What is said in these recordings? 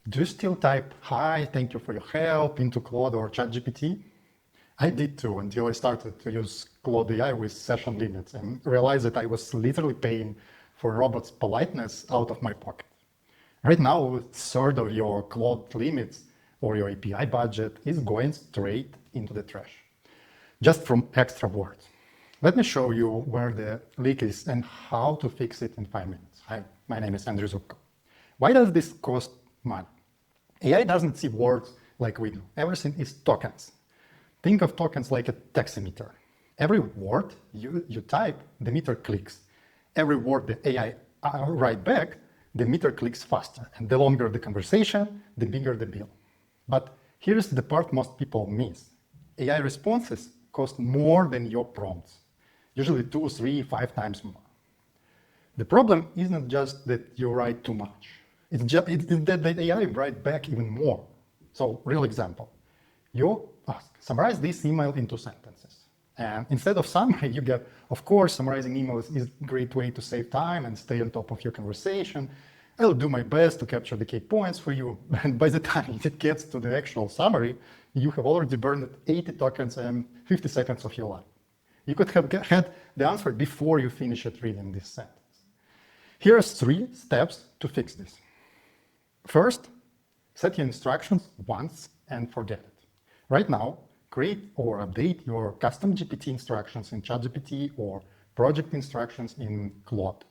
Do you still type, "Hi, thank you for your help" into Claude or ChatGPT? I did too, until I started to use Claude AI with session limits and realized that I was literally paying for robots' politeness out of my pocket. Right now, a third of your Claude limits or your API budget is going straight into the trash, just from extra words. Let me show you where the leak is and how to fix it in 5 minutes. Hi, my name is Andrew Zubko. Why does this cost money? AI doesn't see words like we do. Everything is tokens. Think of tokens like a taximeter. Every word you type, the meter clicks. Every word the AI write back, the meter clicks faster. And the longer the conversation, the bigger the bill. But here's the part most people miss. AI responses cost more than your prompts. Usually 2, 3, 5 times more. The problem isn't just that you write too much. It's that the AI write back even more. So, real example. You ask, summarize this email into sentences. And instead of summary, you get, of course, summarizing emails is a great way to save time and stay on top of your conversation. I'll do my best to capture the key points for you. And by the time it gets to the actual summary, you have already burned 80 tokens and 50 seconds of your life. You could have had the answer before you finish reading this sentence. Here are 3 steps to fix this. First, set your instructions once and forget it. Right now, create or update your custom GPT instructions in ChatGPT or project instructions in Claude.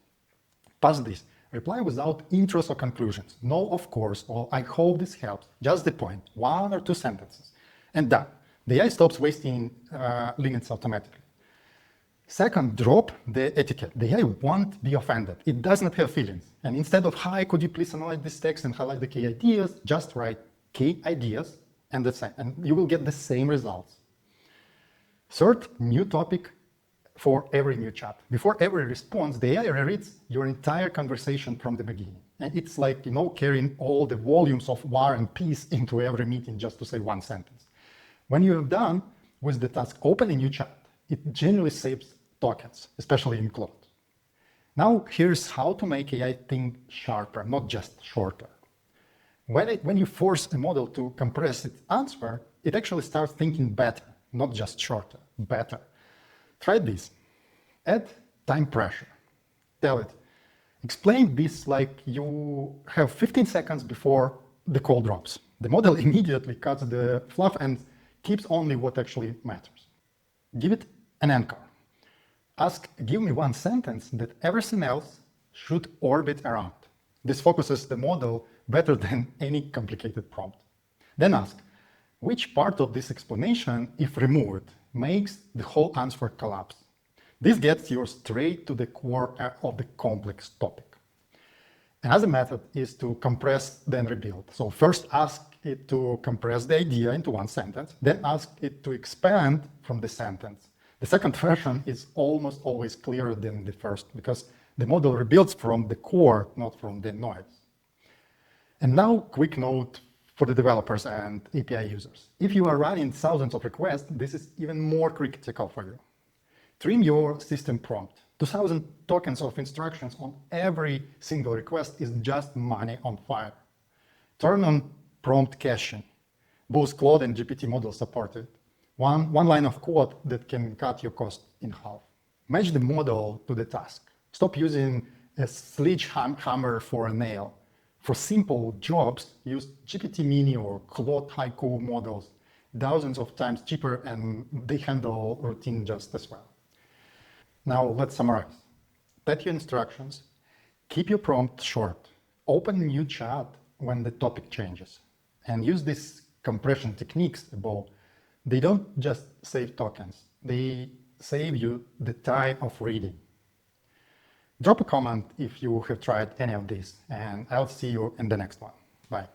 Pass this. Reply without intros or conclusions. No, of course, or I hope this helps. Just the point, 1 or 2 sentences. And done. The AI stops wasting limits automatically. Second, drop the etiquette. The AI won't be offended. It does not have feelings. And instead of, "Hi, could you please analyze this text and highlight the key ideas?" just write key ideas and that's it. And you will get the same results. Third, new topic for every new chat. Before every response, the AI rereads your entire conversation from the beginning. And it's like, carrying all the volumes of War and Peace into every meeting just to say 1 sentence. When you have done with the task, open a new chat. It generally saves tokens, especially in Claude. Now, here's how to make AI think sharper, not just shorter. When you force a model to compress its answer, it actually starts thinking better, not just shorter, better. Try this. Add time pressure. Tell it, explain this like you have 15 seconds before the call drops. The model immediately cuts the fluff and keeps only what actually matters. Give it an anchor. Ask, give me 1 sentence that everything else should orbit around. This focuses the model better than any complicated prompt. Then ask, which part of this explanation, if removed, makes the whole answer collapse? This gets you straight to the core of the complex topic. Another method is to compress, then rebuild. So first ask it to compress the idea into 1 sentence, then ask it to expand from the sentence. The second version is almost always clearer than the first because the model rebuilds from the core, not from the noise. And now, quick note for the developers and API users. If you are running thousands of requests, this is even more critical for you. Trim your system prompt. 2,000 tokens of instructions on every single request is just money on fire. Turn on prompt caching. Both Claude and GPT models support it. One line of code that can cut your cost in half. Match the model to the task. Stop using a sledgehammer for a nail. For simple jobs, use GPT Mini or Claude Haiku models, thousands of times cheaper, and they handle routine just as well. Now let's summarize. Set your instructions, keep your prompt short, open a new chat when the topic changes, and use these compression techniques above. They don't just save tokens, they save you the time of reading. Drop a comment if you have tried any of these, and I'll see you in the next one. Bye.